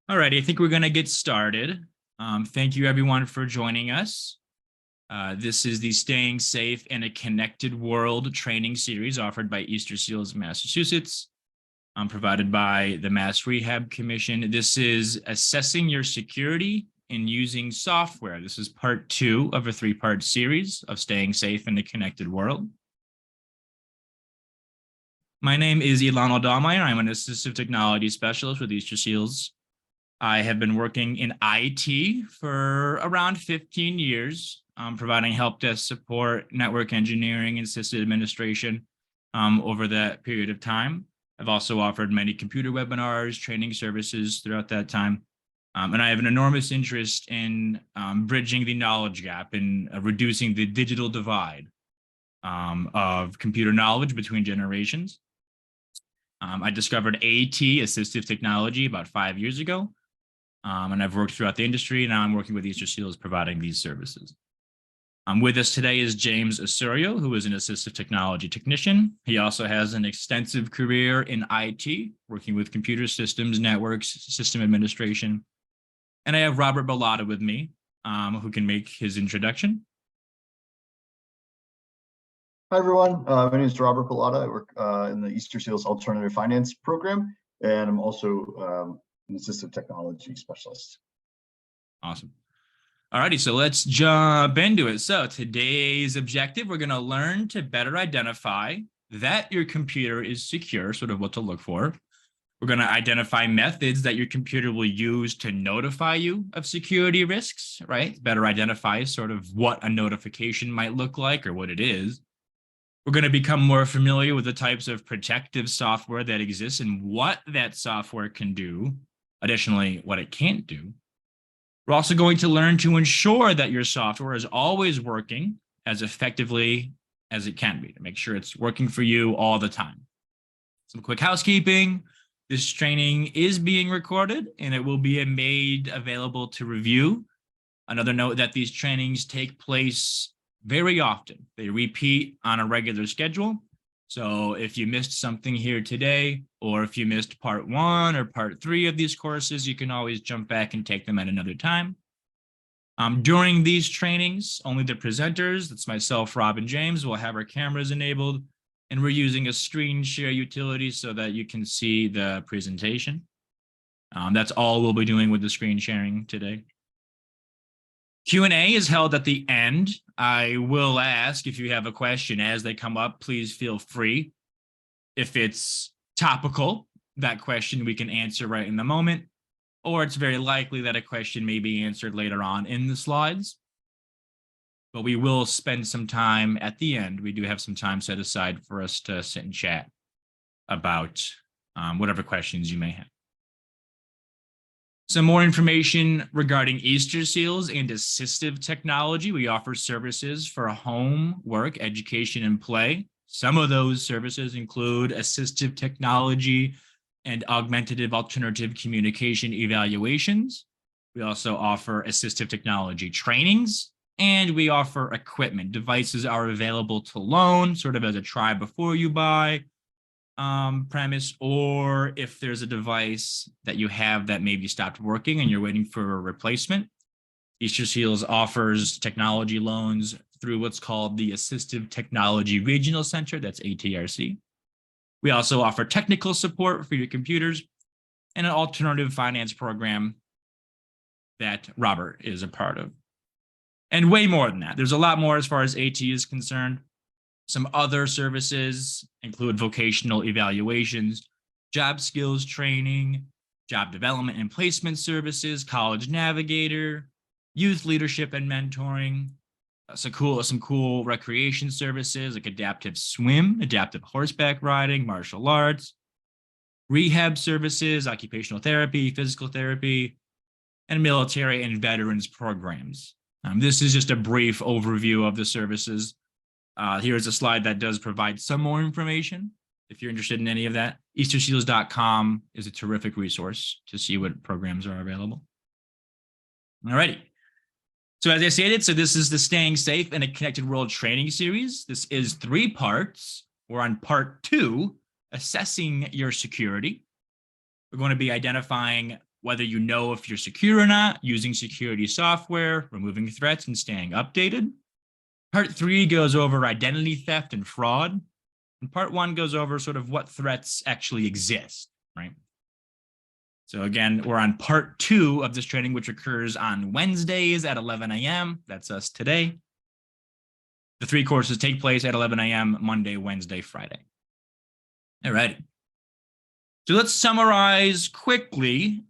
Alrighty, I think we're going to get started. Thank you, everyone, for joining us. This is the Staying Safe in a Connected World training series offered by Easter Seals, Massachusetts, provided by the Mass Rehab Commission. This is assessing your security in using software. This is part 2 of a 3-part series of Staying Safe in a Connected World. My name is Ilan Aldalmeyer. I'm an assistive technology specialist with Easter Seals. I have been working in IT for around 15 years, providing help desk support, network engineering, and system administration over that period of time. I've also offered many computer webinars, training services throughout that time. And I have an enormous interest in bridging the knowledge gap and reducing the digital divide of computer knowledge between generations. I discovered AT, assistive technology, about 5 years ago. And I've worked throughout the industry. Now I'm working with Easter Seals providing these services. With us today is James Osorio, who is an assistive technology technician. He also has an extensive career in IT, working with computer systems, networks, system administration. And I have Robert Bellotta with me, who can make his introduction. Hi, everyone. My name is Robert Bellotta. I work in the Easter Seals Alternative Finance Program, and I'm also an assistive technology specialist. Awesome. All righty, so let's jump into it. So today's objective, we're going to learn to better identify that your computer is secure, sort of what to look for. We're going to identify methods that your computer will use to notify you of security risks, right? Better identify sort of what a notification might look like or what it is. We're going to become more familiar with the types of protective software that exists and what that software can do. Additionally, what it can't do. We're also going to learn to ensure that your software is always working as effectively as it can be, to make sure it's working for you all the time. Some quick housekeeping. This training is being recorded and it will be made available to review. Another note that these trainings take place very often. They repeat on a regular schedule. So if you missed something here today, or if you missed part 1 or part 3 of these courses, you can always jump back and take them at another time. During these trainings, only the presenters, that's myself, Rob, and James, will have our cameras enabled, and we're using a screen share utility so that you can see the presentation. That's all we'll be doing with the screen sharing today. Q&A is held at the end. I will ask if you have a question as they come up, please feel free. If it's topical, that question we can answer right in the moment, or it's very likely that a question may be answered later on in the slides. But we will spend some time at the end. We do have some time set aside for us to sit and chat about whatever questions you may have. Some more information regarding Easter Seals and assistive technology. We offer services for home, work, education, and play. Some of those services include assistive technology and augmentative alternative communication evaluations. We also offer assistive technology trainings, and we offer equipment. Devices are available to loan, sort of as a try before you buy premise, or if there's a device that you have that maybe stopped working and you're waiting for a replacement, Easter Seals offers technology loans through what's called the Assistive Technology Regional Center, that's ATRC. We also offer technical support for your computers and an alternative finance program that Robert is a part of. And way more than that. There's a lot more as far as AT is concerned. Some other services include vocational evaluations, job skills training, job development and placement services, college navigator, youth leadership and mentoring, some cool recreation services like adaptive swim, adaptive horseback riding, martial arts, rehab services, occupational therapy, physical therapy, and military and veterans programs. This is just a brief overview of the services. Here's a slide that does provide some more information. If you're interested in any of that, easterseals.com is a terrific resource to see what programs are available. All righty. So as I stated, this is the Staying Safe in a Connected World training series. This is 3 parts. We're on part 2, assessing your security. We're going to be identifying whether you know if you're secure or not, using security software, removing threats, and staying updated. Part 3 goes over identity theft and fraud. And part 1 goes over sort of what threats actually exist, right? So again, we're on part 2 of this training, which occurs on Wednesdays at 11 a.m. That's us today. The 3 courses take place at 11 a.m. Monday, Wednesday, Friday. All right. So let's summarize quickly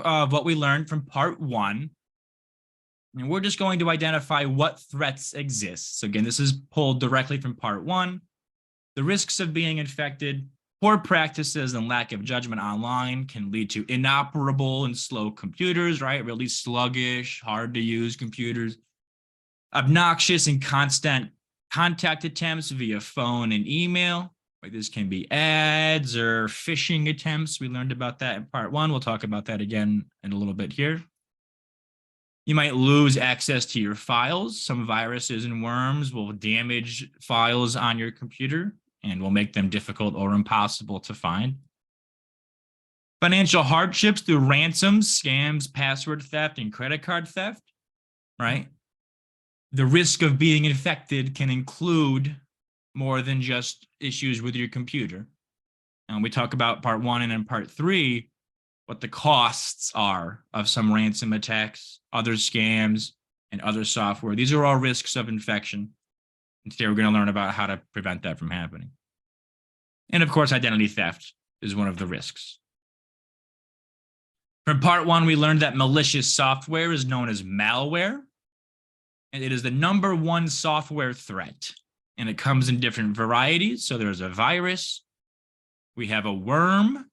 what we learned from part 1. And we're just going to identify what threats exist. So again, this is pulled directly from part 1. The risks of being infected, poor practices and lack of judgment online can lead to inoperable and slow computers, right? Really sluggish, hard to use computers. Obnoxious and constant contact attempts via phone and email. Right? This can be ads or phishing attempts. We learned about that in part 1. We'll talk about that again in a little bit here. You might lose access to your files. Some viruses and worms will damage files on your computer and will make them difficult or impossible to find. Financial hardships through ransoms, scams, password theft, and credit card theft, right? The risk of being infected can include more than just issues with your computer. And we talk about part 1 and in part 3, what the costs are of some ransom attacks, other scams, and other software. These are all risks of infection. And today we're going to learn about how to prevent that from happening. And of course, identity theft is one of the risks. From part 1, we learned that malicious software is known as malware. And it is the #1 software threat. And it comes in different varieties. So there's a virus. We have a worm,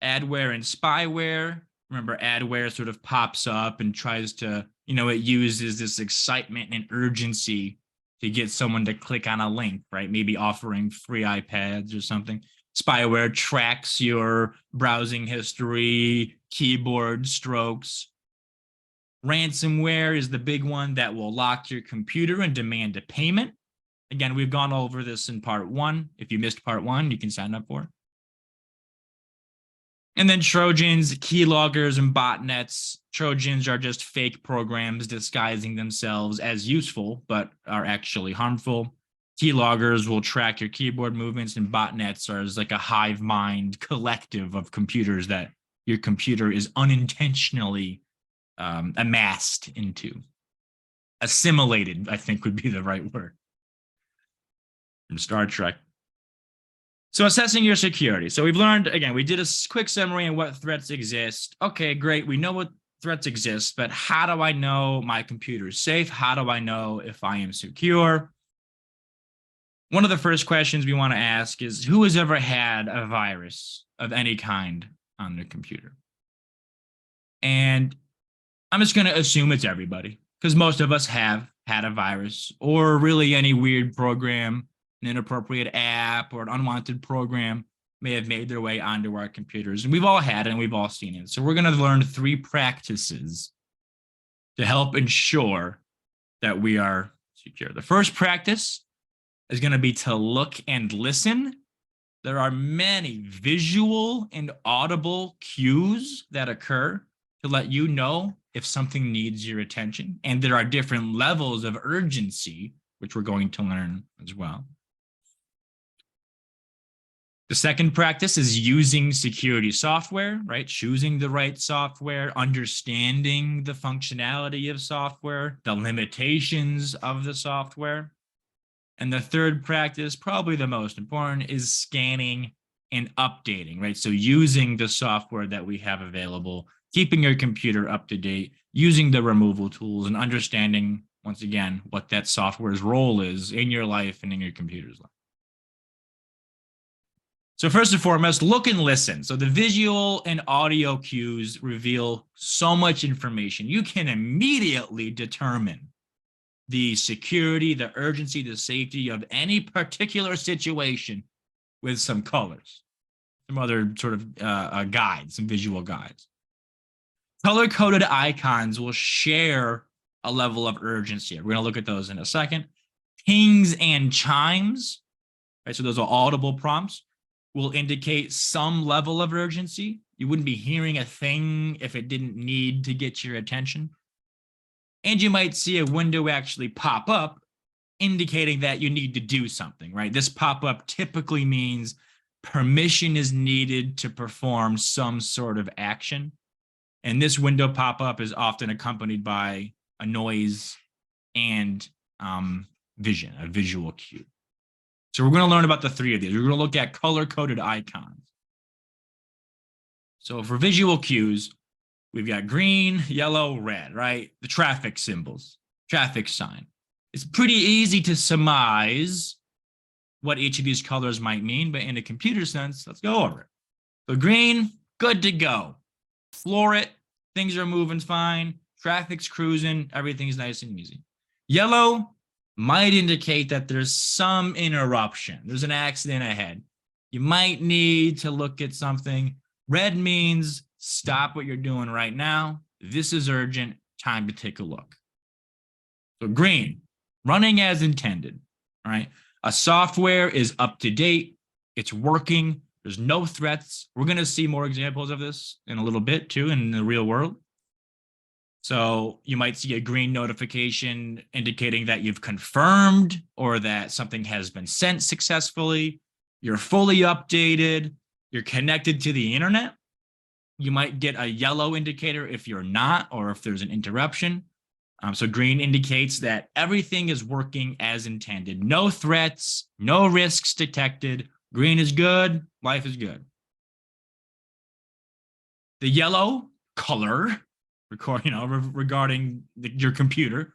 adware and spyware. Remember, adware sort of pops up and tries to, it uses this excitement and urgency to get someone to click on a link, right? Maybe offering free iPads or something. Spyware tracks your browsing history, keyboard strokes. Ransomware is the big one that will lock your computer and demand a payment. Again, we've gone over this in part 1. If you missed part 1, you can sign up for it. And then Trojans, keyloggers, and botnets. Trojans are just fake programs disguising themselves as useful, but are actually harmful. Keyloggers will track your keyboard movements, and botnets are like a hive mind collective of computers that your computer is unintentionally amassed into. Assimilated, I think would be the right word. From Star Trek. So assessing your security. So we've learned, again, we did a quick summary on what threats exist. Okay, great. We know what threats exist, but how do I know my computer is safe? How do I know if I am secure? One of the first questions we want to ask is, who has ever had a virus of any kind on their computer? And I'm just going to assume it's everybody, because most of us have had a virus or really any weird program, an inappropriate app or an unwanted program may have made their way onto our computers. And we've all had it and we've all seen it. So we're going to learn 3 practices to help ensure that we are secure. The first practice is going to be to look and listen. There are many visual and audible cues that occur to let you know if something needs your attention. And there are different levels of urgency, which we're going to learn as well. The second practice is using security software, right? Choosing the right software, understanding the functionality of software, the limitations of the software. And the third practice, probably the most important, is scanning and updating, right? So using the software that we have available, keeping your computer up to date, using the removal tools, and understanding, once again, what that software's role is in your life and in your computer's life. So first and foremost, look and listen. So the visual and audio cues reveal so much information. You can immediately determine the security, the urgency, the safety of any particular situation with some colors, some other sort of guides, some visual guides. Color-coded icons will share a level of urgency. We're going to look at those in a second. Pings and chimes, right? So those are audible prompts, will indicate some level of urgency. You wouldn't be hearing a thing if it didn't need to get your attention. And you might see a window actually pop up indicating that you need to do something, right? This pop-up typically means permission is needed to perform some sort of action. And this window pop-up is often accompanied by a noise and vision, a visual cue. So we're going to learn about the three of these. We're going to look at color-coded icons. So for visual cues, we've got green, yellow, red, right? The traffic symbols, traffic sign. It's pretty easy to surmise what each of these colors might mean, but in a computer sense, let's go over it. So green, good to go. Floor it, things are moving fine, traffic's cruising, everything's nice and easy. Yellow might indicate that there's some interruption. There's an accident ahead. You might need to look at something. Red means stop what you're doing right now. This is urgent, time to take a look. So green, running as intended, right? A software is up to date. It's working. There's no threats. We're going to see more examples of this in a little bit too in the real world. So you might see a green notification indicating that you've confirmed or that something has been sent successfully. You're fully updated. You're connected to the internet. You might get a yellow indicator if you're not, or if there's an interruption. So green indicates that everything is working as intended. No threats, no risks detected. Green is good, life is good. The yellow color, regarding your computer,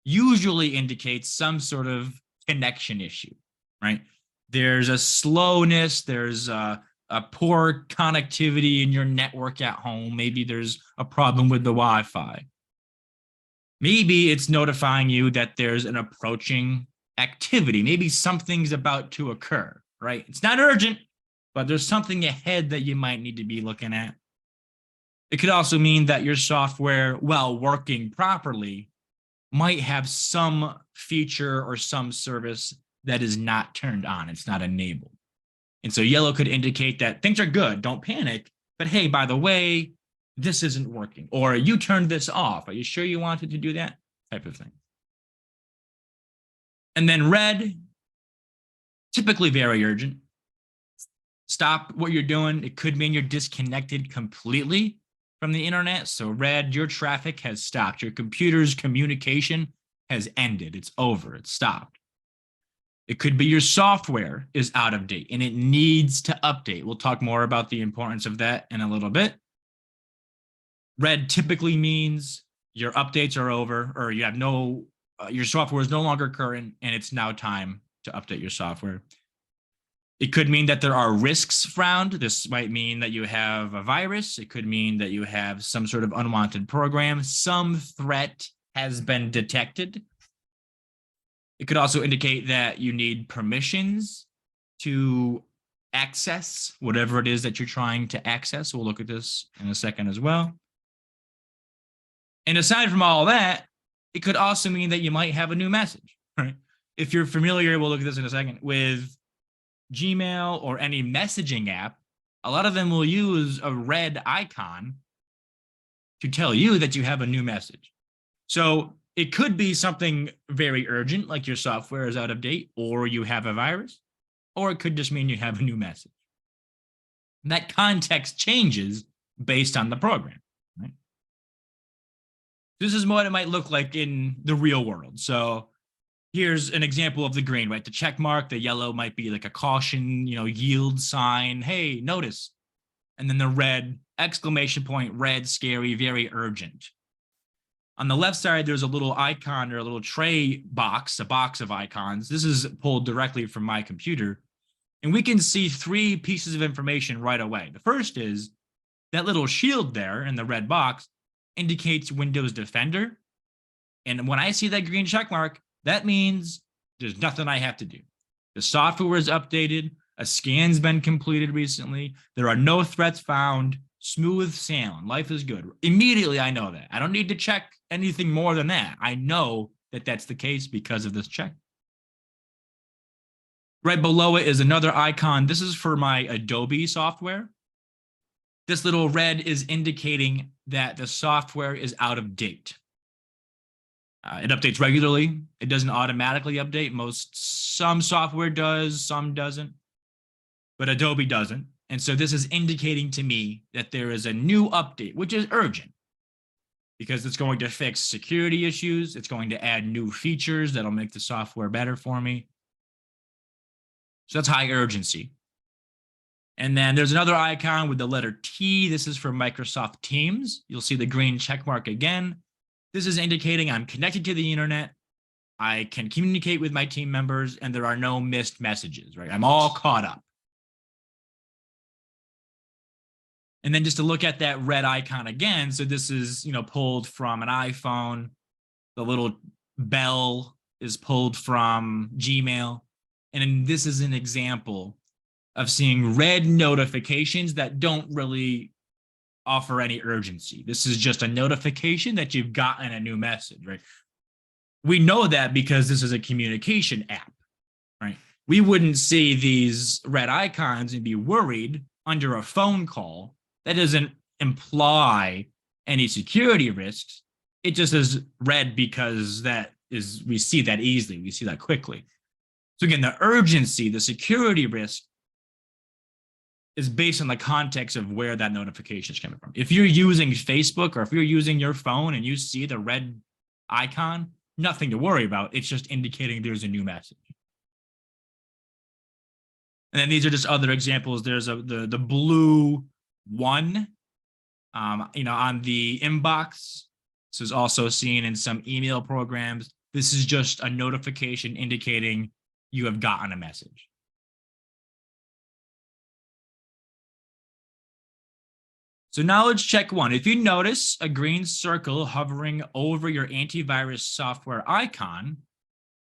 usually indicates some sort of connection issue, right? There's a slowness, there's a poor connectivity in your network at home. Maybe there's a problem with the Wi-Fi. Maybe it's notifying you that there's an approaching activity. Maybe something's about to occur, right? It's not urgent, but there's something ahead that you might need to be looking at. It could also mean that your software, while working properly, might have some feature or some service that is not turned on. It's not enabled. And so yellow could indicate that things are good, don't panic, but hey, by the way, this isn't working, or you turned this off. Are you sure you wanted to do that? Type of thing. And then red, typically very urgent. Stop what you're doing. It could mean you're disconnected completely from the internet. So red, your traffic has stopped. Your computer's communication has ended. It's over. It's stopped. It could be your software is out of date and it needs to update. We'll talk more about the importance of that in a little bit. Red typically means your updates are over, or you have your software is no longer current and it's now time to update your software. It could mean that there are risks found. This might mean that you have a virus. It could mean that you have some sort of unwanted program. Some threat has been detected. It could also indicate that you need permissions to access whatever it is that you're trying to access. We'll look at this in a second as well. And aside from all that, it could also mean that you might have a new message, right? If you're familiar, we'll look at this in a second, with Gmail or any messaging app, a lot of them will use a red icon to tell you that you have a new message. So it could be something very urgent, like your software is out of date, or you have a virus, or it could just mean you have a new message. And that context changes based on the program, right? This is what it might look like in the real world. So here's an example of the green, right? The check mark, the yellow might be like a caution, yield sign. Hey, notice. And then the red, exclamation point, red, scary, very urgent. On the left side, there's a little icon or a little tray box, a box of icons. This is pulled directly from my computer. And we can see three pieces of information right away. The first is that little shield there in the red box indicates Windows Defender. And when I see that green check mark, that means there's nothing I have to do. The software is updated. A scan's been completed recently. There are no threats found. Smooth sailing. Life is good. Immediately, I know that. I don't need to check anything more than that. I know that that's the case because of this check. Right below it is another icon. This is for my Adobe software. This little red is indicating that the software is out of date. It updates regularly. It doesn't automatically update. Some software does, some doesn't, but Adobe doesn't. And so this is indicating to me that there is a new update, which is urgent because it's going to fix security issues. It's going to add new features that'll make the software better for me. So that's high urgency. And then there's another icon with the letter T. This is for Microsoft Teams. You'll see the green check mark again. This is indicating I'm connected to the internet. I can communicate with my team members and there are no missed messages, right? I'm all caught up. And then just to look at that red icon again. So this is, pulled from an iPhone. The little bell is pulled from Gmail. And then this is an example of seeing red notifications that don't really offer any urgency. This is just a notification that you've gotten a new message, right? We know that because this is a communication app, right? We wouldn't see these red icons and be worried under a phone call. That doesn't imply any security risks. It just is red because we see that easily. We see that quickly. So again, the urgency, the security risk is based on the context of where that notification is coming from. If you're using Facebook or if you're using your phone and you see the red icon, nothing to worry about. It's just indicating there's a new message. And then these are just other examples. There's the blue 1, on the inbox. This is also seen in some email programs. This is just a notification indicating you have gotten a message. So knowledge check 1. If you notice a green circle hovering over your antivirus software icon,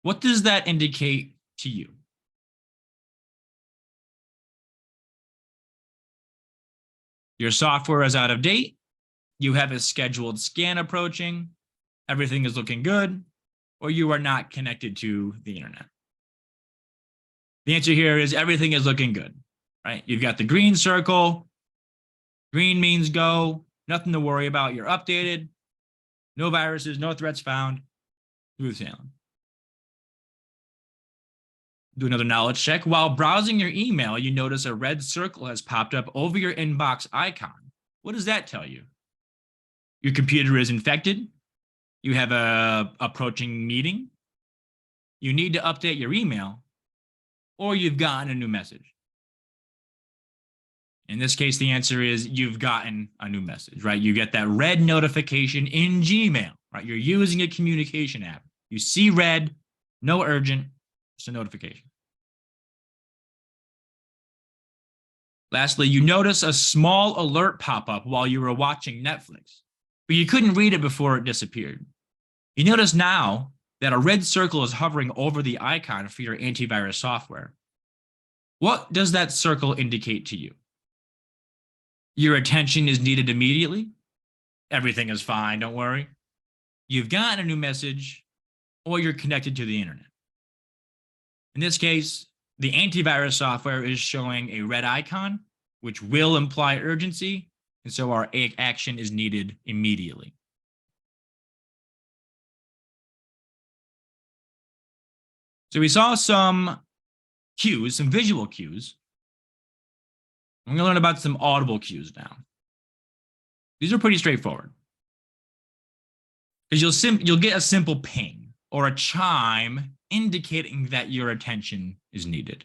what does that indicate to you? Your software is out of date. You have a scheduled scan approaching. Everything is looking good, or you are not connected to the internet. The answer here is everything is looking good, right? You've got the green circle. Green means go, nothing to worry about. You're updated, no viruses, no threats found, smooth sailing. Do another knowledge check. While browsing your email, you notice a red circle has popped up over your inbox icon. What does that tell you? Your computer is infected. You have a approaching meeting. You need to update your email, or you've gotten a new message. In this case, the answer is you've gotten a new message, right? You get that red notification in Gmail, right? You're using a communication app. You see red, no urgent, just a notification. Lastly, you notice a small alert pop up while you were watching Netflix, but you couldn't read it before it disappeared. You notice now that a red circle is hovering over the icon for your antivirus software. What does that circle indicate to you? Your attention is needed immediately. Everything is fine, don't worry. You've gotten a new message, or you're connected to the internet. In this case, the antivirus software is showing a red icon, which will imply urgency, and so our action is needed immediately. So we saw some cues, some visual cues. I'm going to learn about some audible cues now. These are pretty straightforward. Because you'll get a simple ping or a chime indicating that your attention is needed.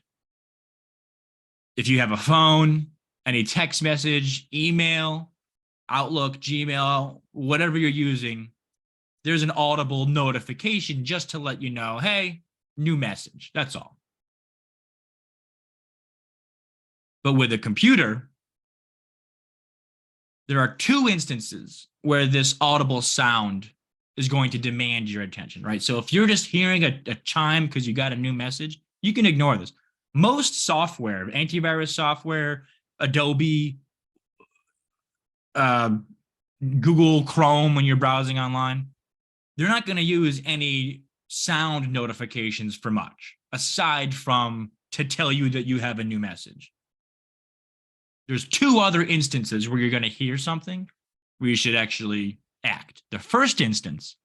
If you have a phone, any text message, email, Outlook, Gmail, whatever you're using, there's an audible notification just to let you know, hey, new message. That's all. But with a computer, there are 2 instances where this audible sound is going to demand your attention, right? So if you're just hearing a chime because you got a new message, you can ignore this. Most software, antivirus software, Adobe, Google Chrome when you're browsing online, they're not going to use any sound notifications for much, aside from to tell you that you have a new message. There's two other instances where you're going to hear something where you should actually act. The first instance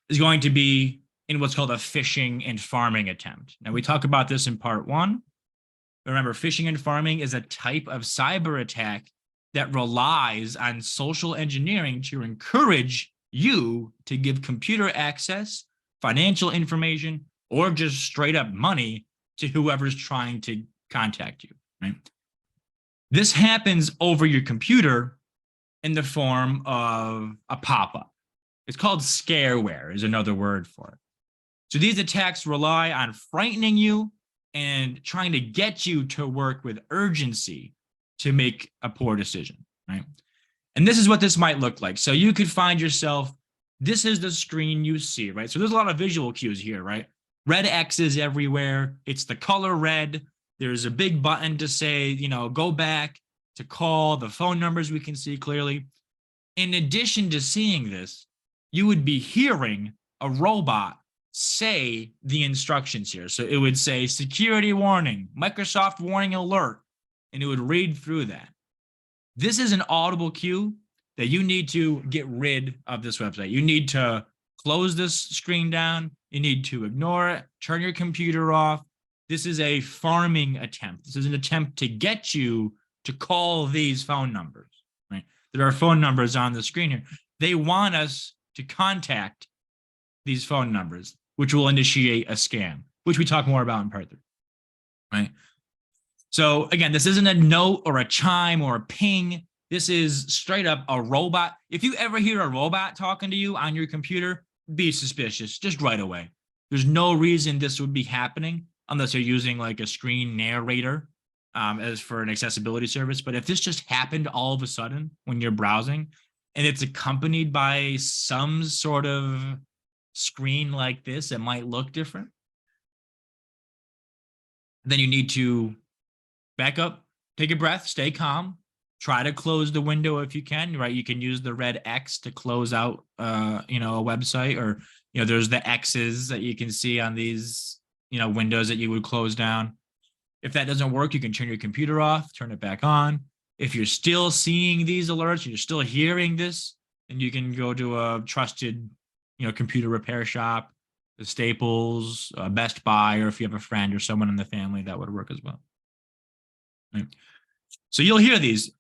is going to be in what's called a phishing and farming attempt. Now, we talk about this in part one. Remember, phishing and farming is a type of cyber attack that relies on social engineering to encourage you to give computer access, financial information, or just straight up money to whoever's trying to contact you, right? This happens over your computer in the form of a pop-up. It's called scareware, is another word for it. So these attacks rely on frightening you and trying to get you to work with urgency to make a poor decision, right? And this is what this might look like. So you could find yourself, this is the screen you see, right? So there's a lot of visual cues here, right? Red X's everywhere. It's the color red. There's a big button to say, you know, go back to call the phone numbers we can see clearly. In addition to seeing this, you would be hearing a robot say the instructions here. So it would say security warning, Microsoft warning alert, and it would read through that. This is an audible cue that you need to get rid of this website. You need to close this screen down. You need to ignore it, turn your computer off. This is a farming attempt. This is an attempt to get you to call these phone numbers, right? There are phone numbers on the screen here. They want us to contact these phone numbers, which will initiate a scam, which we talk more about in part 3, right? So again, this isn't a note or a chime or a ping. This is straight up a robot. If you ever hear a robot talking to you on your computer, be suspicious just right away. There's no reason this would be happening unless you're using like a screen narrator as for an accessibility service. But if this just happened all of a sudden when you're browsing and it's accompanied by some sort of screen like this, it might look different. Then you need to back up, take a breath, stay calm, try to close the window if you can, right? You can use the red X to close out, you know, a website, or, you know, there's the X's that you can see on these, you know, windows that you would close down. If that doesn't work, you can turn your computer off, turn it back on. If you're still seeing these alerts, you're still hearing this, then you can go to a trusted, you know, computer repair shop, the Staples, Best Buy, or if you have a friend or someone in the family, that would work as well. Right? So you'll hear these.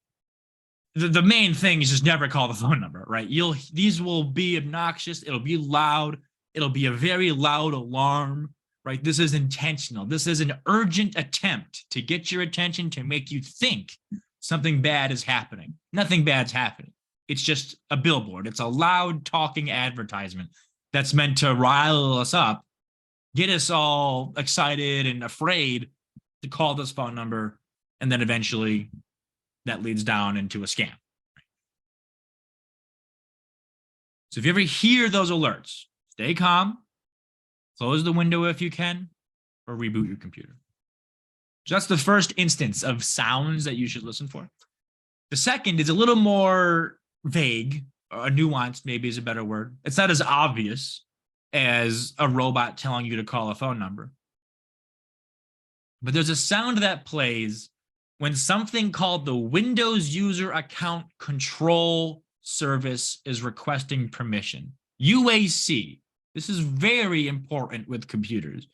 The main thing is just never call the phone number, right? These will be obnoxious. It'll be loud. It'll be a very loud alarm, right? This is intentional. This is an urgent attempt to get your attention, to make you think something bad is happening. Nothing bad's happening. It's just a billboard. It's a loud talking advertisement that's meant to rile us up, get us all excited and afraid to call this phone number, and then eventually that leads down into a scam. So if you ever hear those alerts, stay calm, close the window if you can, or reboot your computer. So that's the first instance of sounds that you should listen for. The second is a little more vague, or nuanced maybe is a better word. It's not as obvious as a robot telling you to call a phone number. But there's a sound that plays when something called the Windows User Account Control Service is requesting permission. UAC. This is very important with computers.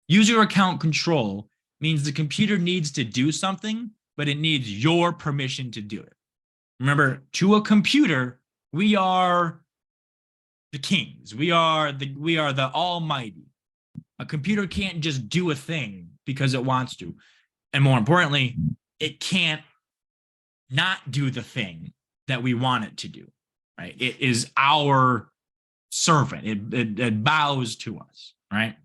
User account control means the computer needs to do something, but it needs your permission to do it. Remember, to a computer, we are the kings. We are the almighty. A computer can't just do a thing because it wants to. And more importantly, it can't not do the thing that we want it to do, right? It is our servant. It bows to us, right?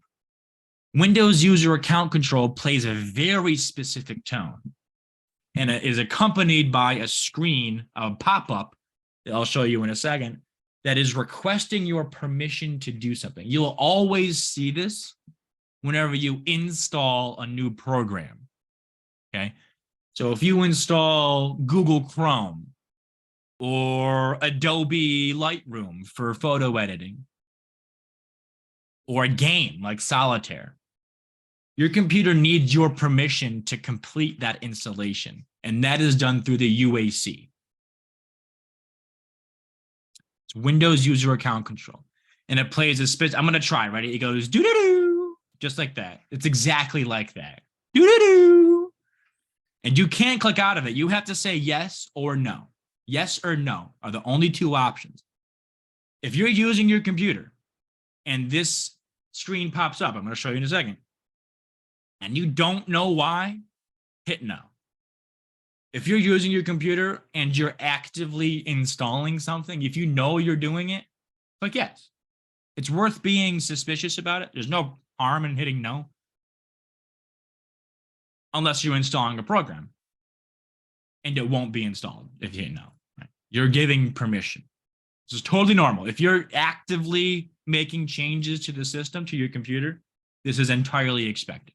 Windows user account control plays a very specific tone, and it is accompanied by a screen, a pop-up that I'll show you in a second, that is requesting your permission to do something. You'll always see this whenever you install a new program. Okay, so if you install Google Chrome or Adobe Lightroom for photo editing, or a game like Solitaire, your computer needs your permission to complete that installation And that is done through the UAC. It's Windows User Account Control. And it plays a I'm going to try, ready? It goes doo-doo-doo, just like that. It's exactly like that. Doo-doo-doo. And you can't click out of it. You have to say yes or no. Yes or no are the only two options. If you're using your computer and this screen pops up, I'm going to show you in a second, and you don't know why, hit no. If you're using your computer and you're actively installing something, if you know you're doing it, click yes. It's worth being suspicious about it. There's no harm in hitting no, unless you're installing a program, and it won't be installed if you hit no. Right? You're giving permission. This is totally normal. If you're actively making changes to the system, to your computer, this is entirely expected.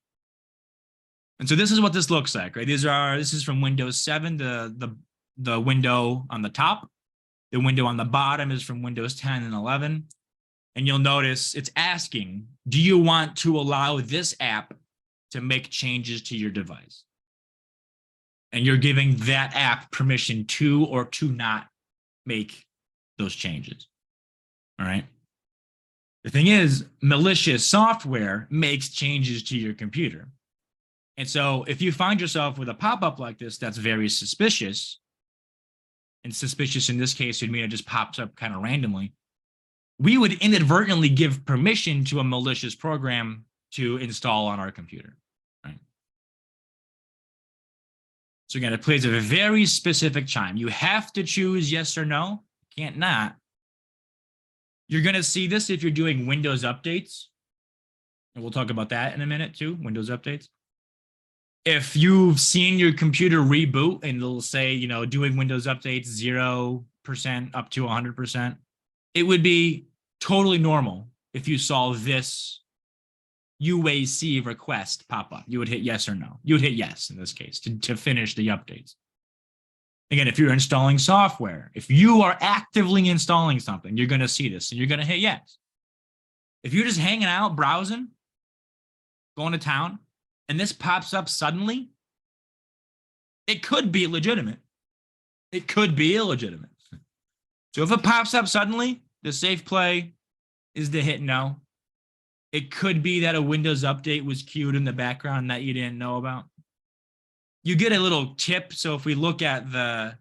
And so this is what this looks like, right? This is from Windows 7, the window on the top. The window on the bottom is from Windows 10 and 11. And you'll notice it's asking, do you want to allow this app to make changes to your device? And you're giving that app permission to or to not make those changes. All right. The thing is, malicious software makes changes to your computer. And so if you find yourself with a pop-up like this that's very suspicious, and suspicious in this case would mean it just pops up kind of randomly, we would inadvertently give permission to a malicious program to install on our computer. Right? So again, it plays a very specific chime. You have to choose yes or no. Can't not. You're going to see this if you're doing Windows updates. And we'll talk about that in a minute too, Windows updates. If you've seen your computer reboot and it'll say, you know, doing Windows updates 0% up to 100%, it would be totally normal if you saw this UAC request pop up. You would hit yes or no. You would hit yes in this case to finish the updates. Again, if you're installing software, if you are actively installing something, you're going to see this and you're going to hit yes. If you're just hanging out, browsing, going to town, and this pops up suddenly, it could be legitimate. It could be illegitimate. So if it pops up suddenly, the safe play is to hit no. It could be that a Windows update was queued in the background that you didn't know about. You get a little tip. So if we look at the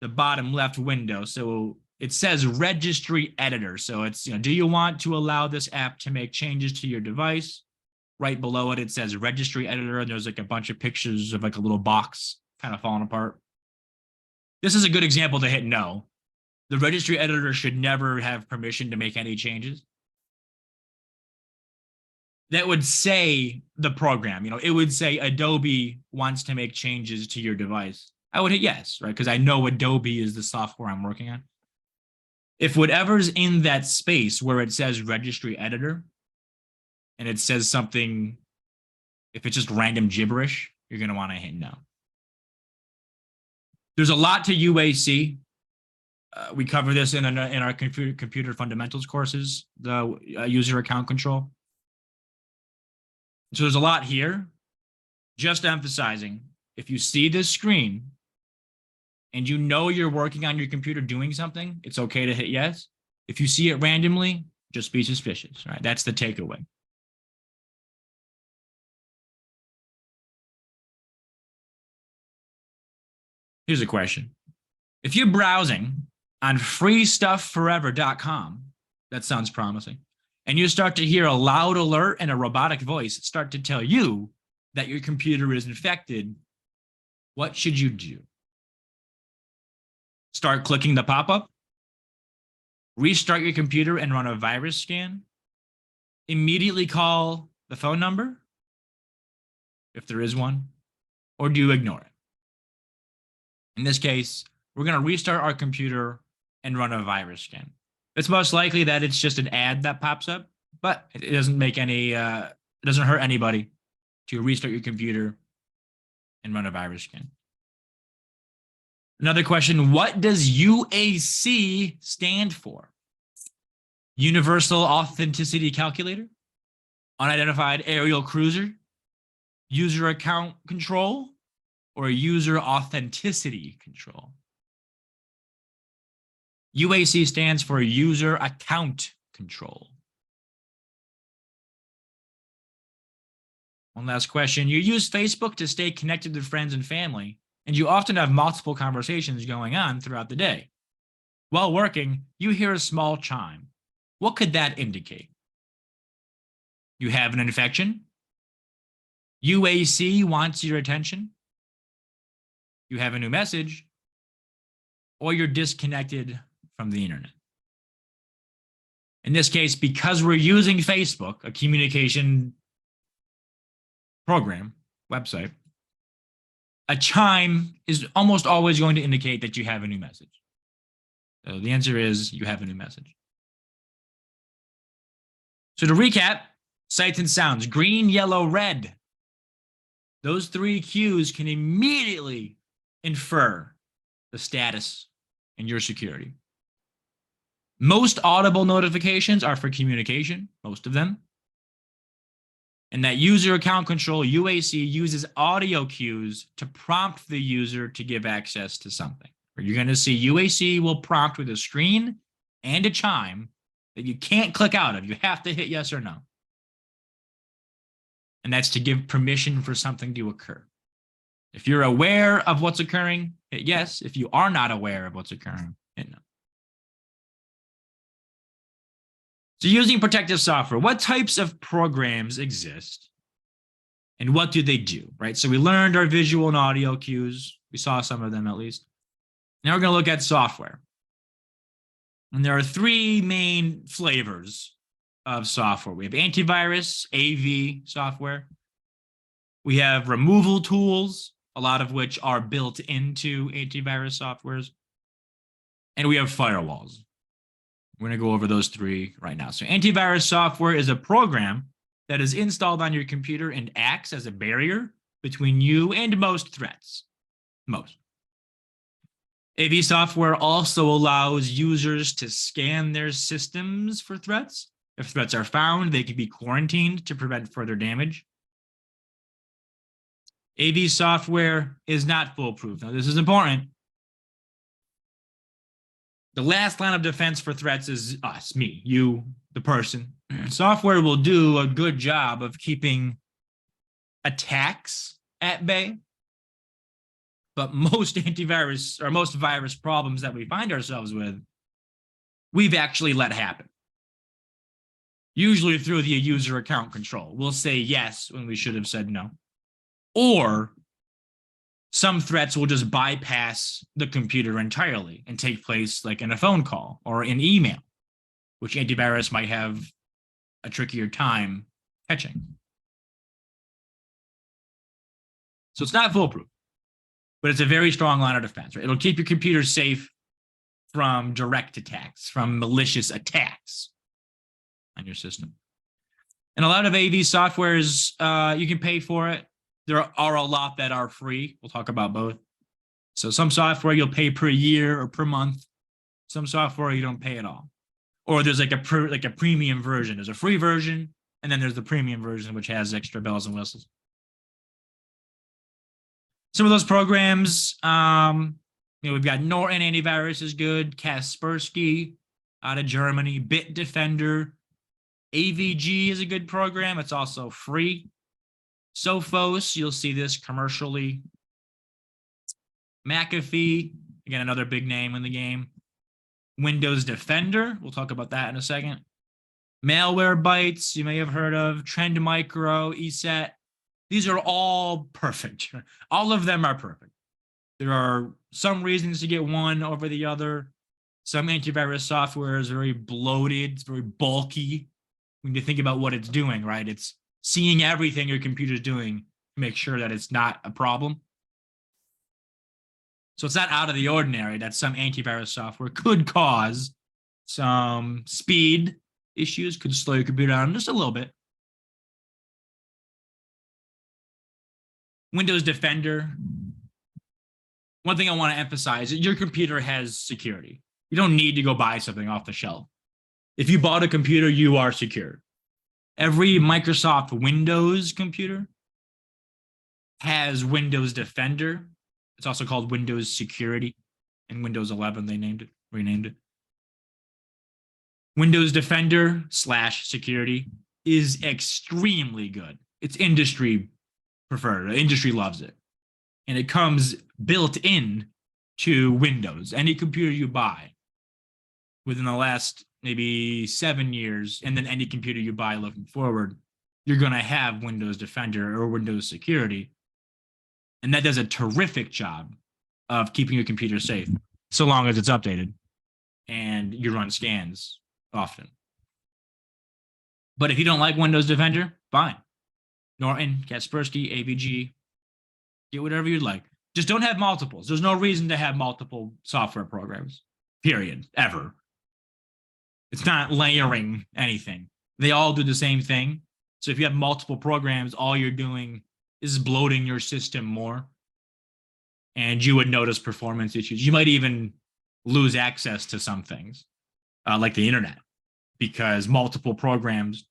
bottom left window, so it says registry editor. So it's, you know, do you want to allow this app to make changes to your device? Right below it, it says registry editor. And there's like a bunch of pictures of like a little box kind of falling apart. This is a good example to hit no. The registry editor should never have permission to make any changes. That would say the program, you know, it would say Adobe wants to make changes to your device. I would hit yes, right? Because I know Adobe is the software I'm working on. If whatever's in that space where it says registry editor and it says something, if it's just random gibberish, you're going to want to hit no. There's a lot to UAC. We cover this in our computer fundamentals courses, the user account control. So there's a lot here. Just emphasizing, if you see this screen and you know you're working on your computer doing something, it's okay to hit yes. If you see it randomly, just be suspicious, right? That's the takeaway. Here's a question. If you're browsing on freestuffforever.com, that sounds promising, and you start to hear a loud alert and a robotic voice start to tell you that your computer is infected, what should you do? Start clicking the pop-up, restart your computer and run a virus scan, immediately call the phone number, if there is one, or do you ignore it? In this case, we're going to restart our computer and run a virus scan. It's most likely that it's just an ad that pops up, but it doesn't make any, it doesn't hurt anybody to restart your computer and run a virus scan. Another question, what does UAC stand for? Universal Authenticity Calculator, Unidentified Aerial Cruiser, User Account Control, or user authenticity control. UAC stands for user account control. One last question. You use Facebook to stay connected with friends and family, and you often have multiple conversations going on throughout the day. While working, you hear a small chime. What could that indicate? You have an infection? UAC wants your attention? You have a new message? Or you're disconnected from the internet? In this case, because we're using Facebook, a communication program, website, a chime is almost always going to indicate that you have a new message. So the answer is you have a new message. So to recap, sights and sounds, green, yellow, red. Those three cues can immediately infer the status and your security. Most audible notifications are for communication, most of them. And that user account control, UAC, uses audio cues to prompt the user to give access to something. You're going to see UAC will prompt with a screen and a chime that you can't click out of. You have to hit yes or no. And that's to give permission for something to occur. If you're aware of what's occurring, hit yes. If you are not aware of what's occurring, hit no. So using protective software, what types of programs exist and what do they do, right? So we learned our visual and audio cues. We saw some of them at least. Now we're going to look at software. And there are three main flavors of software. We have antivirus, AV software. We have removal tools, a lot of which are built into antivirus softwares. And we have firewalls. We're going to go over those three right now. So antivirus software is a program that is installed on your computer and acts as a barrier between you and most threats. Most. AV software also allows users to scan their systems for threats. If threats are found, they can be quarantined to prevent further damage. AV software is not foolproof. Now, this is important. The last line of defense for threats is us, me, you, the person. Software will do a good job of keeping attacks at bay. But most antivirus or most virus problems that we find ourselves with, we've actually let happen. Usually through the user account control. We'll say yes when we should have said no. Or some threats will just bypass the computer entirely and take place like in a phone call or in email, which antivirus might have a trickier time catching. So it's not foolproof, but it's a very strong line of defense, right? It'll keep your computer safe from direct attacks, from malicious attacks on your system. And a lot of AV softwares, you can pay for it. There are a lot that are free. We'll talk about both. So some software you'll pay per year or per month. Some software you don't pay at all. Or there's like a premium version. There's a free version, and then there's the premium version, which has extra bells and whistles. Some of those programs, we've got Norton Antivirus is good, Kaspersky out of Germany, Bitdefender, AVG is a good program. It's also free. Sophos, you'll see this commercially. McAfee, again, another big name in the game. Windows Defender, we'll talk about that in a second. Malwarebytes, you may have heard of. Trend Micro, ESET. These are all perfect. All of them are perfect. There are some reasons to get one over the other. Some antivirus software is very bloated, it's very bulky. When you think about what it's doing, right? It's seeing everything your computer's doing to make sure that it's not a problem. So it's not out of the ordinary that some antivirus software could cause some speed issues, could slow your computer down just a little bit. Windows Defender. One thing I want to emphasize is your computer has security. You don't need to go buy something off the shelf. If you bought a computer, you are secure. Every Microsoft Windows computer has Windows Defender. It's also called Windows Security. In Windows 11, they renamed it. Windows Defender / security is extremely good. It's industry preferred. The industry loves it. And it comes built in to Windows. Any computer you buy within the last maybe 7 years, and then any computer you buy looking forward, you're going to have Windows Defender or Windows Security. And that does a terrific job of keeping your computer safe, so long as it's updated and you run scans often. But if you don't like Windows Defender, fine. Norton, Kaspersky, AVG, get whatever you'd like. Just don't have multiples. There's no reason to have multiple software programs, period, ever. It's not layering anything. They all do the same thing. So if you have multiple programs, all you're doing is bloating your system more. And you would notice performance issues. You might even lose access to some things, like the internet, because multiple programs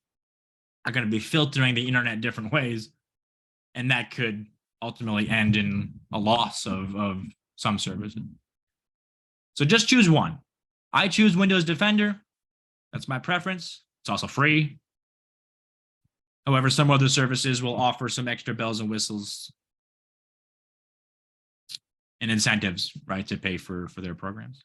are going to be filtering the internet different ways. And that could ultimately end in a loss of some services. So just choose one. I choose Windows Defender. That's my preference. It's also free. However, some other services will offer some extra bells and whistles and incentives, right, to pay for their programs.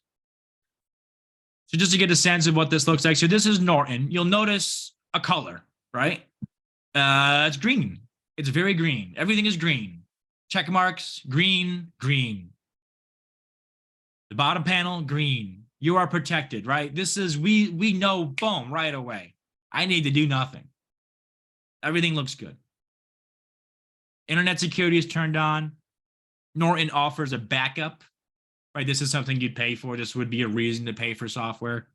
So just to get a sense of what this looks like. So this is Norton. You'll notice a color, right? It's green. It's very green. Everything is green. Check marks, green, green. The bottom panel, green. You are protected, right? This is, we know, boom, right away. I need to do nothing. Everything looks good. Internet security is turned on. Norton offers a backup, right? This is something you'd pay for. This would be a reason to pay for software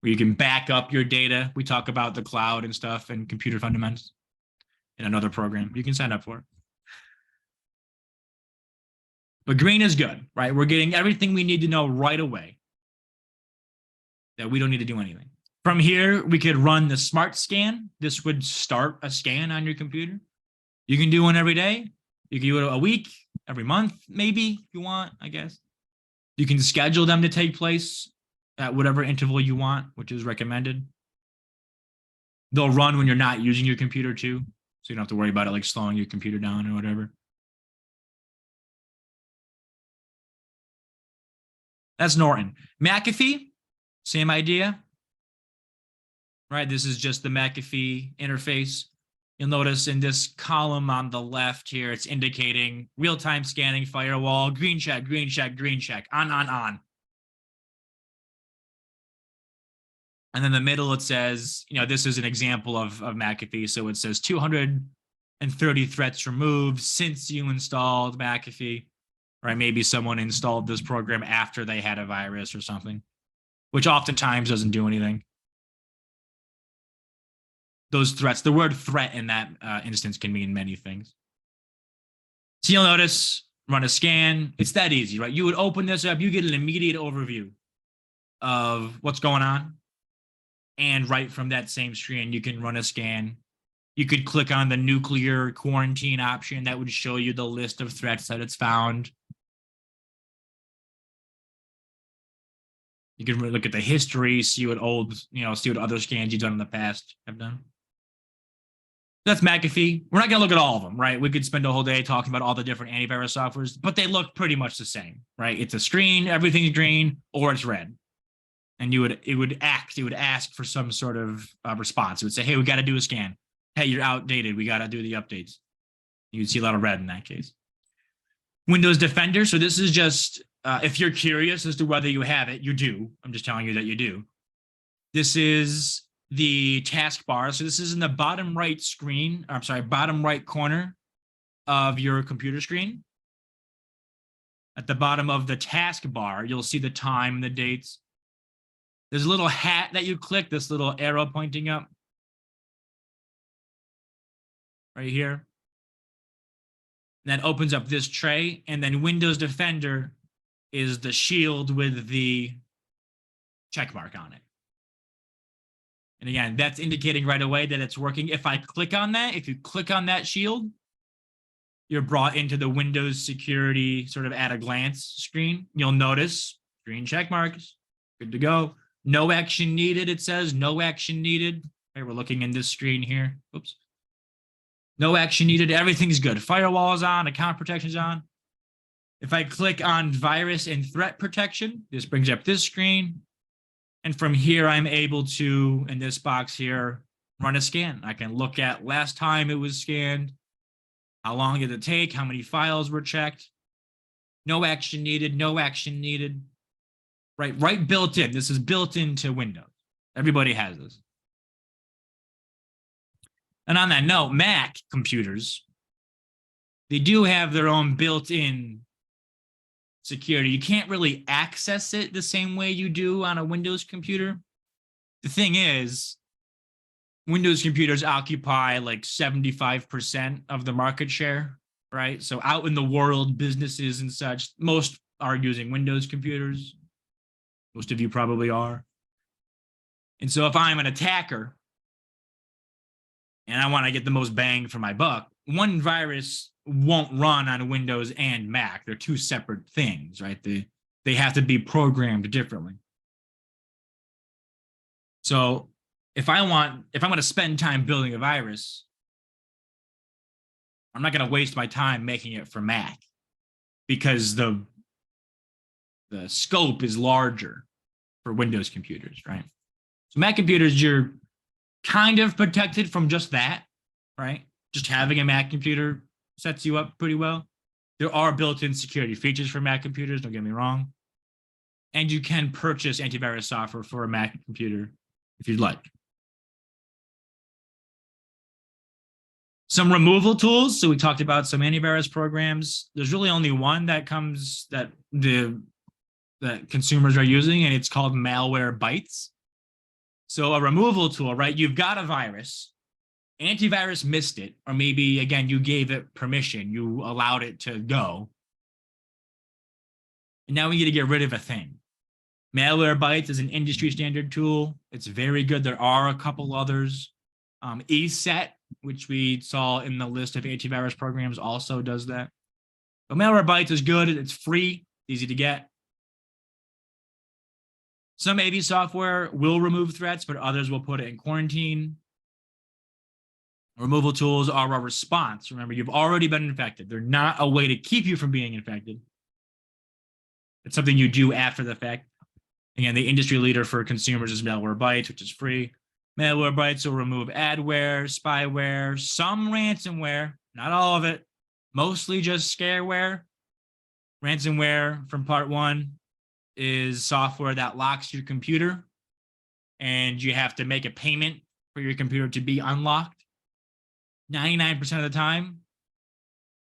where you can back up your data. We talk about the cloud and stuff and computer fundamentals in another program. You can sign up for it. But green is good, right? We're getting everything we need to know right away, that we don't need to do anything. From here, we could run the smart scan. This would start a scan on your computer. You can do one every day. You can do it a week, every month, maybe, if you want, I guess. You can schedule them to take place at whatever interval you want, which is recommended. They'll run when you're not using your computer too, so you don't have to worry about it like slowing your computer down or whatever. That's Norton. McAfee, same idea. Right, this is just the McAfee interface. You'll notice in this column on the left here, it's indicating real-time scanning, firewall, green check, green check, green check, on. And then in the middle, it says, you know, this is an example of McAfee. So it says 230 threats removed since you installed McAfee, right? Maybe someone installed this program after they had a virus or something, which oftentimes doesn't do anything. Those threats, the word threat in that instance can mean many things. So you'll notice, run a scan. It's that easy, right? You would open this up, you get an immediate overview of what's going on. And right from that same screen, you can run a scan. You could click on the nuclear quarantine option. That would show you the list of threats that it's found. You can look at the history, see what see what other scans you've done in the past have done. That's McAfee. We're not going to look at all of them, right? We could spend a whole day talking about all the different antivirus softwares, but they look pretty much the same, right? It's a screen, everything's green, or it's red. And it would ask for some sort of response. It would say, hey, we got to do a scan. Hey, you're outdated. We got to do the updates. You'd see a lot of red in that case. Windows Defender. So this is just, if you're curious as to whether you have it, you do. I'm just telling you that you do. This is the taskbar. So this is in the bottom right screen. I'm sorry, bottom right corner of your computer screen. At the bottom of the taskbar, you'll see the time and the dates. There's a little hat that you click, this little arrow pointing up. Right here. That opens up this tray, and then Windows Defender is the shield with the check mark on it. And again, that's indicating right away that it's working. If I click on that, if you click on that shield, you're brought into the Windows security sort of at a glance screen. You'll notice green check marks, good to go. No action needed, it says, no action needed. Okay, we're looking in this screen here. Oops. No action needed, everything's good. Firewall is on, account protection is on. If I click on virus and threat protection, this brings up this screen. And from here, I'm able to, in this box here, run a scan. I can look at last time it was scanned, how long did it take, how many files were checked. No action needed, no action needed. Right built in. This is built into Windows. Everybody has this. And on that note, Mac computers, they do have their own built-in security. You can't really access it the same way you do on a Windows computer. The thing is, Windows computers occupy like 75% of the market share, right? So out in the world, businesses and such, most are using Windows computers. Most of you probably are. And so if I'm an attacker and I want to get the most bang for my buck, one virus won't run on Windows and Mac. They're two separate things, right? They have to be programmed differently. So if I'm going to spend time building a virus, I'm not going to waste my time making it for Mac because the scope is larger for Windows computers, right? So Mac computers, you're kind of protected from just that, right? Just having a Mac computer sets you up pretty well. There are built-in security features for Mac computers, don't get me wrong. And you can purchase antivirus software for a Mac computer if you'd like. Some removal tools. So we talked about some antivirus programs. There's really only one that consumers are using, and it's called Malwarebytes. So a removal tool, right? You've got a virus, antivirus missed it, or maybe, again, you gave it permission, you allowed it to go. And now we need to get rid of a thing. Malwarebytes is an industry standard tool. It's very good. There are a couple others. ESET, which we saw in the list of antivirus programs, also does that. But Malwarebytes is good. It's free, easy to get. Some AV software will remove threats, but others will put it in quarantine. Removal tools are a response. Remember, you've already been infected. They're not a way to keep you from being infected. It's something you do after the fact. Again, the industry leader for consumers is Malwarebytes, which is free. Malwarebytes will remove adware, spyware, some ransomware, not all of it, mostly just scareware. Ransomware from part one is software that locks your computer, and you have to make a payment for your computer to be unlocked. 99% of the time,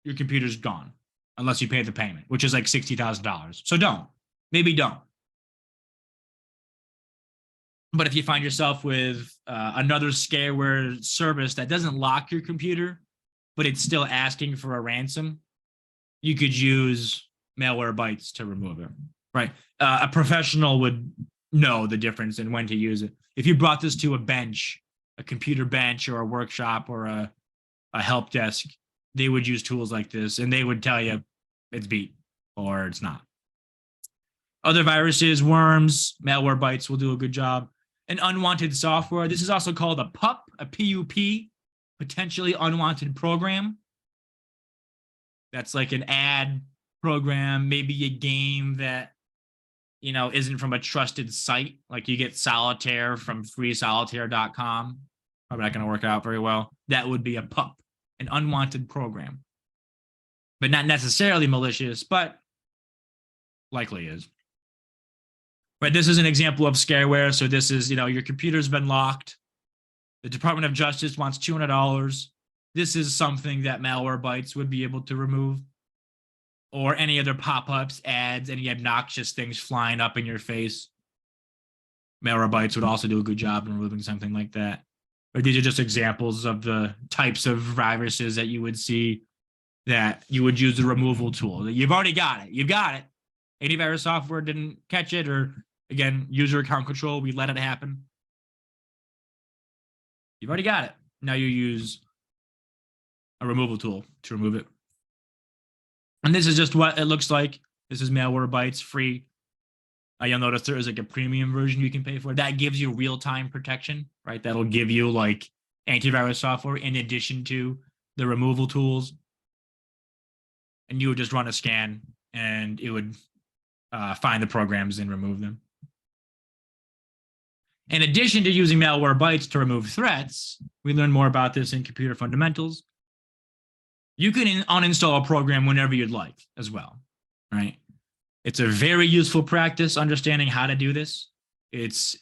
your computer's gone, unless you pay the payment, which is like $60,000. So don't. Maybe don't. But if you find yourself with another scareware service that doesn't lock your computer, but it's still asking for a ransom, you could use Malwarebytes to remove it, right? A professional would know the difference and when to use it. If you brought this to a bench, a computer bench or a workshop or a help desk, they would use tools like this, and they would tell you it's beat or it's not. Other viruses, worms, Malwarebytes will do a good job. An unwanted software. This is also called a PUP, a PUP, potentially unwanted program. That's like an ad program, maybe a game that, you know, isn't from a trusted site. Like you get Solitaire from freesolitaire.com. Probably not going to work out very well. That would be a PUP, an unwanted program. But not necessarily malicious, but likely is. Right, this is an example of scareware. So this is, you know, your computer's been locked. The Department of Justice wants $200. This is something that Malwarebytes would be able to remove. Or any other pop-ups, ads, any obnoxious things flying up in your face. Malwarebytes would also do a good job in removing something like that. But these are just examples of the types of viruses that you would see that you would use the removal tool. You've already got it. You've got it. Antivirus software didn't catch it, or again, user account control, we let it happen. You've already got it. Now you use a removal tool to remove it. And this is just what it looks like. This is Malwarebytes free. You'll notice there is like a premium version you can pay for. That gives you real-time protection, right? That'll give you like antivirus software in addition to the removal tools. And you would just run a scan and it would find the programs and remove them. In addition to using Malwarebytes to remove threats, we learn more about this in Computer Fundamentals. You can uninstall a program whenever you'd like as well, right? It's a very useful practice, understanding how to do this. It's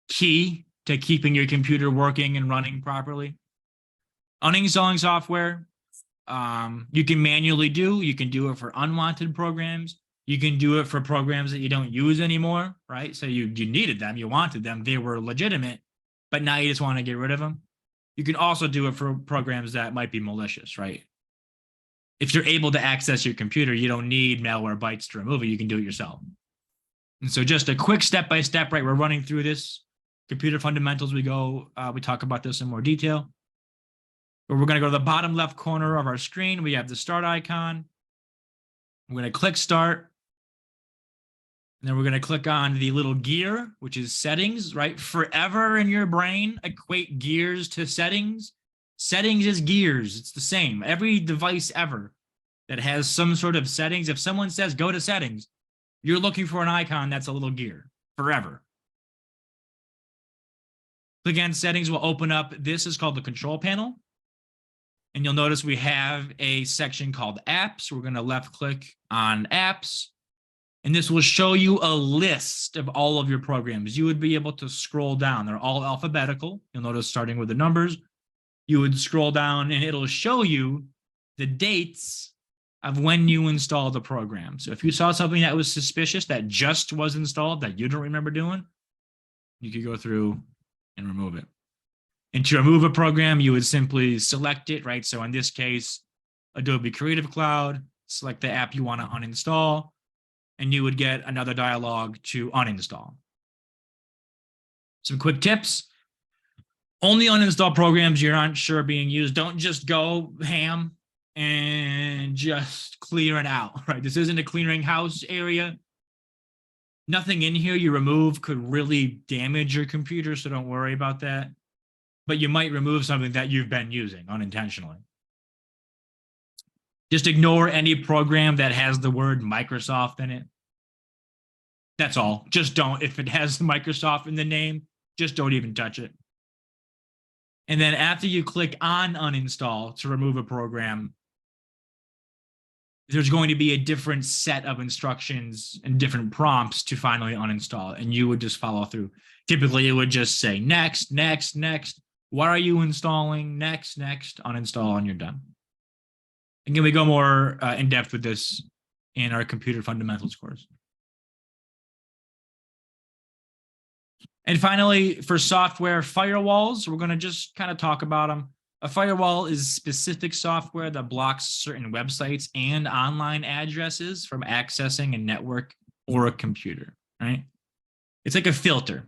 key to keeping your computer working and running properly. Uninstalling software, you can manually do. You can do it for unwanted programs. You can do it for programs that you don't use anymore, right? So you needed them, you wanted them, they were legitimate, but now you just want to get rid of them. You can also do it for programs that might be malicious, right? If you're able to access your computer, you don't need Malwarebytes to remove it. You can do it yourself. And so just a quick step-by-step, right? We're running through this Computer Fundamentals. We talk about this in more detail. But we're going to go to the bottom left corner of our screen. We have the start icon. We're going to click start. And then we're going to click on the little gear, which is settings, right? Forever in your brain, equate gears to settings. Settings is gears. It's the same. Every device ever that has some sort of settings, if someone says go to settings, you're looking for an icon that's a little gear forever. Click on settings will open up. This is called the control panel. And you'll notice we have a section called apps. We're going to left click on apps. And this will show you a list of all of your programs. You would be able to scroll down. They're all alphabetical. You'll notice starting with the numbers. You would scroll down and it'll show you the dates of when you installed the program. So if you saw something that was suspicious that just was installed that you don't remember doing, you could go through and remove it. And to remove a program, you would simply select it, right? So in this case, Adobe Creative Cloud, select the app you want to uninstall, and you would get another dialog to uninstall. Some quick tips. Only uninstall programs you're not sure being used. Don't just go ham and just clear it out, right? This isn't a clearing house area. Nothing in here you remove could really damage your computer, so don't worry about that. But you might remove something that you've been using unintentionally. Just ignore any program that has the word Microsoft in it. That's all. Just don't. If it has Microsoft in the name, just don't even touch it. And then after you click on uninstall to remove a program, there's going to be a different set of instructions and different prompts to finally uninstall, and you would just follow through. Typically, it would just say next, next, next. What are you installing? Next, next, uninstall, and you're done. Again, we go more in depth with this in our Computer Fundamentals course. And finally, for software firewalls, we're going to just kind of talk about them. A firewall is specific software that blocks certain websites and online addresses from accessing a network or a computer, right? It's like a filter.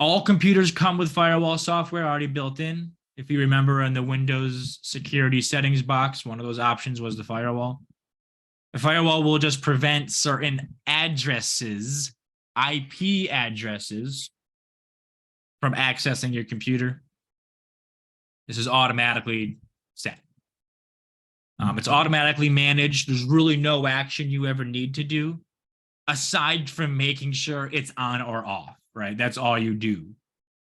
All computers come with firewall software already built in. If you remember in the Windows security settings box, one of those options was the firewall. The firewall will just prevent certain addresses, IP addresses, from accessing your computer. This is automatically set. It's automatically managed. There's really no action you ever need to do aside from making sure it's on or off, right? That's all you do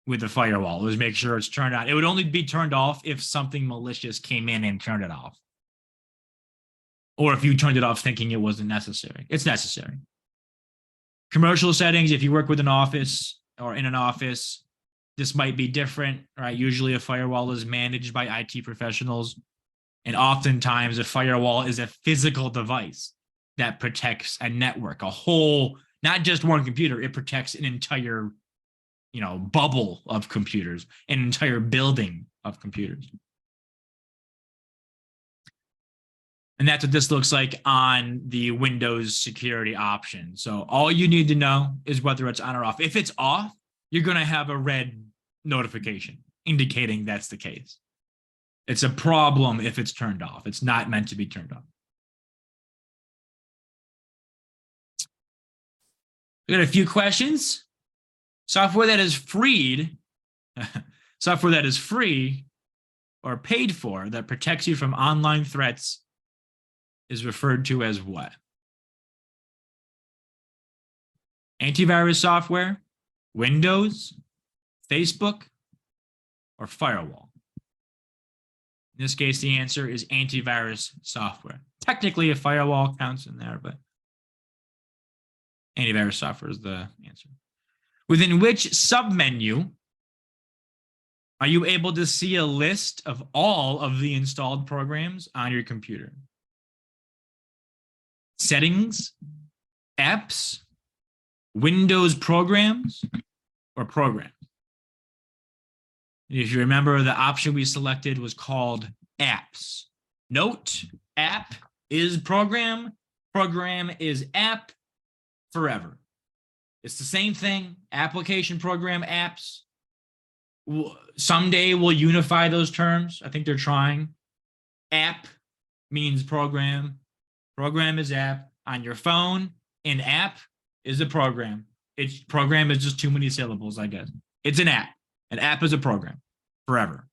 with the firewall is make sure it's turned on. It would only be turned off if something malicious came in and turned it off. Or if you turned it off thinking it wasn't necessary. It's necessary. Commercial settings, if you work with an office or in an office, this might be different, right? Usually a firewall is managed by IT professionals. And oftentimes a firewall is a physical device that protects a network, a whole, not just one computer, it protects an entire, bubble of computers, an entire building of computers. And that's what this looks like on the Windows security option. So all you need to know is whether it's on or off. If it's off, you're going to have a red notification indicating that's the case. It's a problem if it's turned off. It's not meant to be turned off. We got a few questions. Software that is freed, software that is free or paid for that protects you from online threats is referred to as what? Antivirus software, Windows, Facebook, or firewall? In this case, the answer is antivirus software. Technically, a firewall counts in there, but antivirus software is the answer. Within which submenu are you able to see a list of all of the installed programs on your computer? Settings, apps, Windows programs, or programs? If you remember, the option we selected was called apps. Note, app is program, program is app, forever. It's the same thing, application, program, apps. Someday we'll unify those terms. I think they're trying. App means program. Program is app. On your phone, an app is a program. It's program is just too many syllables, I guess. It's an app. An app is a program forever.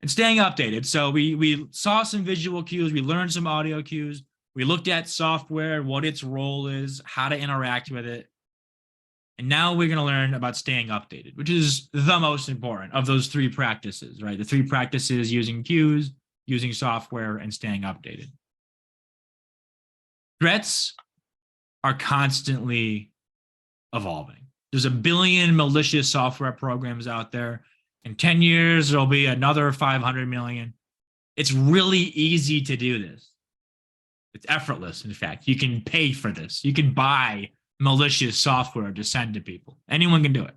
And staying updated. So we saw some visual cues. We learned some audio cues. We looked at software, what its role is, how to interact with it. And now we're going to learn about staying updated, which is the most important of those three practices, right? The three practices: using cues, using software, and staying updated. Threats are constantly evolving. There's a billion malicious software programs out there. In 10 years, there'll be another 500 million. It's really easy to do this. It's effortless, in fact. You can pay for this. You can buy malicious software to send to people. Anyone can do it.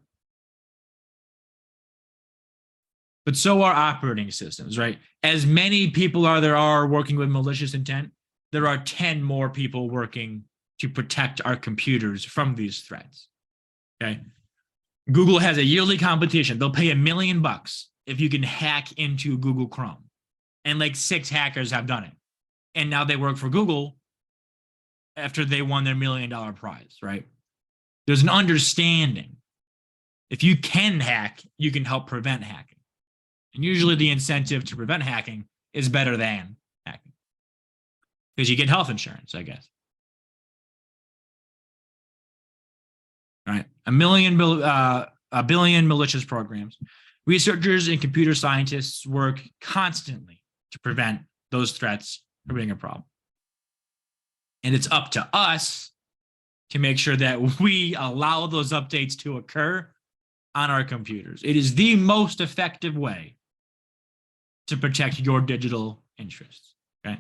But so are operating systems, right? As many people there are working with malicious intent, there are 10 more people working to protect our computers from these threats. Okay. Google has a yearly competition. They'll pay $1 million if you can hack into Google Chrome. And like 6 hackers have done it. And now they work for Google after they won their $1 million prize, right? There's an understanding. If you can hack, you can help prevent hacking. And usually the incentive to prevent hacking is better than hacking. Because you get health insurance, I guess. All right, a billion malicious programs. Researchers and computer scientists work constantly to prevent those threats from being a problem. And it's up to us to make sure that we allow those updates to occur on our computers. It is the most effective way to protect your digital interests. Okay.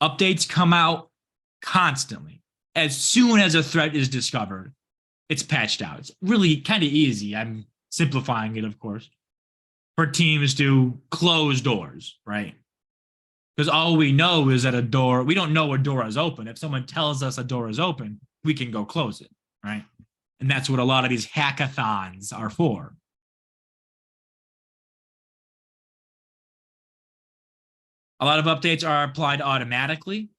Updates come out constantly. As soon as a threat is discovered, it's patched out. It's really kind of easy. I'm simplifying it, of course, for teams to close doors, right? Because all we know is that we don't know a door is open. If someone tells us a door is open, we can go close it, right? And that's what a lot of these hackathons are for. A lot of updates are applied automatically,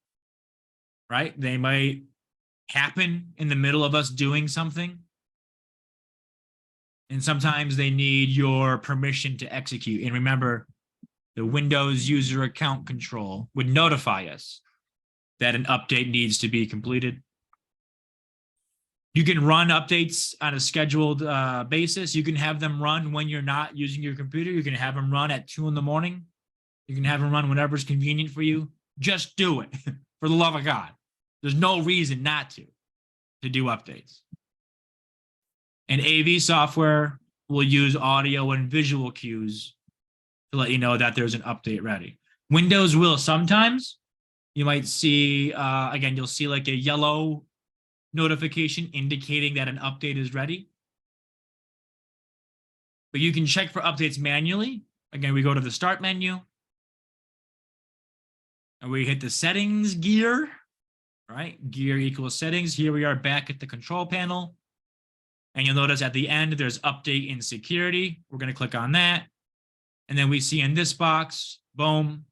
right? They might happen in the middle of us doing something. And sometimes they need your permission to execute. And remember, the Windows user account control would notify us that an update needs to be completed. You can run updates on a scheduled basis. You can have them run when you're not using your computer. You can have them run at 2 a.m. You can have them run whenever is convenient for you. Just do it, for the love of God. There's no reason not to do updates. And AV software will use audio and visual cues to let you know that there's an update ready. Windows will sometimes. You might see, again, you'll see like a yellow notification indicating that an update is ready. But you can check for updates manually. Again, we go to the start menu. And we hit the settings gear. Right? Gear equals settings. Here we are back at the control panel. And you'll notice at the end, there's update in security. We're going to click on that. And then we see in this box, boom,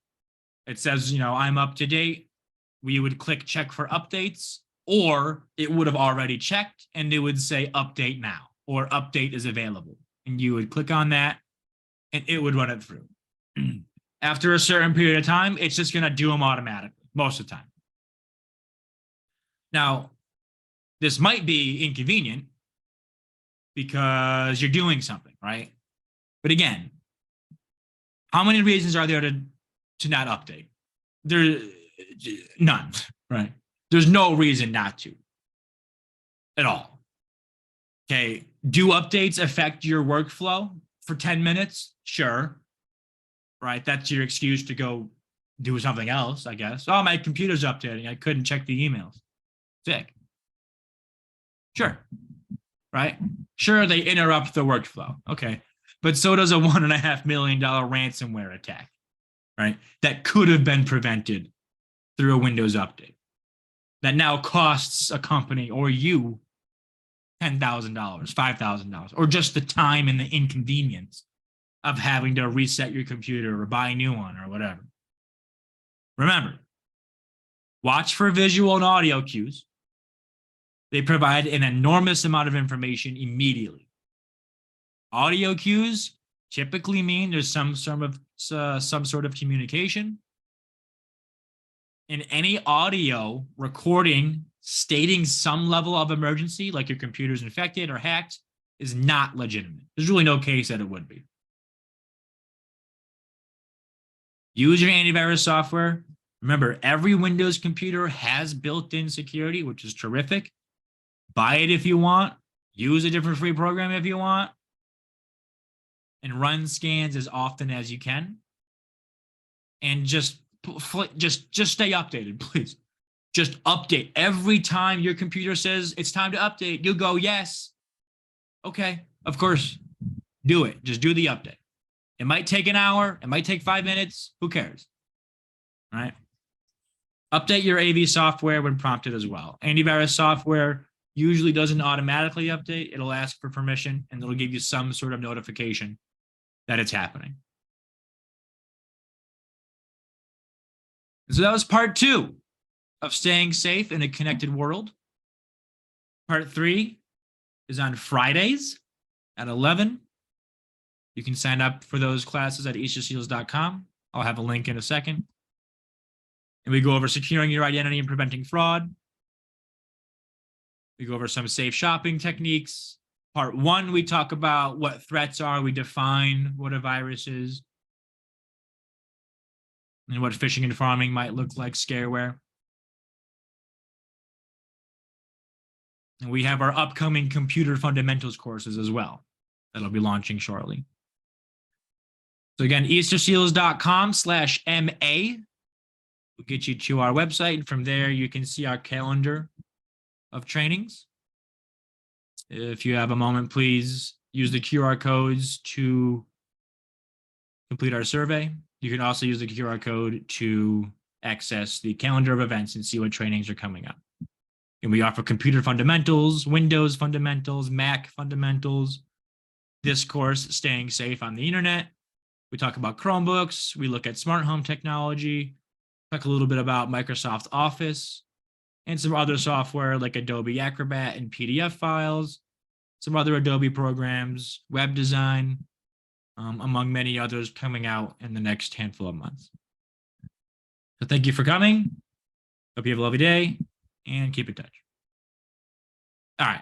it says, I'm up to date. we would click check for updates, or it would have already checked and it would say update now or update is available. And you would click on that and it would run it through. After a certain period of time, it's just going to do them automatically most of the time. Now, this might be inconvenient because you're doing something, right? But again, how many reasons are there to not update? There, none, right? There's no reason not to at all. Okay, do updates affect your workflow for 10 minutes? Sure, right? That's your excuse to go do something else, I guess. Oh, my computer's updating. I couldn't check the emails. Sick. Sure, right? Sure, they interrupt the workflow. Okay, but so does a $1.5 million ransomware attack, right? That could have been prevented through a Windows update. That now costs a company or you $10,000, $5,000, or just the time and the inconvenience of having to reset your computer or buy a new one or whatever. Remember, watch for visual and audio cues. They provide an enormous amount of information immediately. Audio cues typically mean there's some sort of communication. And any audio recording stating some level of emergency, like your computer's infected or hacked, is not legitimate. There's really no case that it would be. Use your antivirus software. Remember, every Windows computer has built-in security, which is terrific. Buy it if you want. Use a different free program if you want. And run scans as often as you can. And just stay updated, please. Just update. Every time your computer says it's time to update, you go, yes. Okay, of course. Do it. Just do the update. It might take an hour. It might take 5 minutes. Who cares? All right. Update your AV software when prompted as well. Antivirus software usually doesn't automatically update. It'll ask for permission and it'll give you some sort of notification that it's happening. So that was part 2 of staying safe in a connected world. Part 3 is on Fridays at 11. You can sign up for those classes at easterseals.com. I'll have a link in a second. And we go over securing your identity and preventing fraud. We go over some safe shopping techniques. Part 1, we talk about what threats are. We define what a virus is and what phishing and farming might look like, scareware. And we have our upcoming computer fundamentals courses as well that'll be launching shortly. So again, easterseals.com/MA will get you to our website. And from there, you can see our calendar of trainings. If you have a moment, please use the QR codes to complete our survey. You can also use the QR code to access the calendar of events and see what trainings are coming up. And we offer computer fundamentals, Windows fundamentals, Mac fundamentals. This course, staying safe on the internet. We talk about Chromebooks. We look at smart home technology, talk a little bit about Microsoft Office and some other software like Adobe Acrobat and PDF files, some other Adobe programs, web design, among many others coming out in the next handful of months. So thank you for coming. Hope you have a lovely day and keep in touch. All right.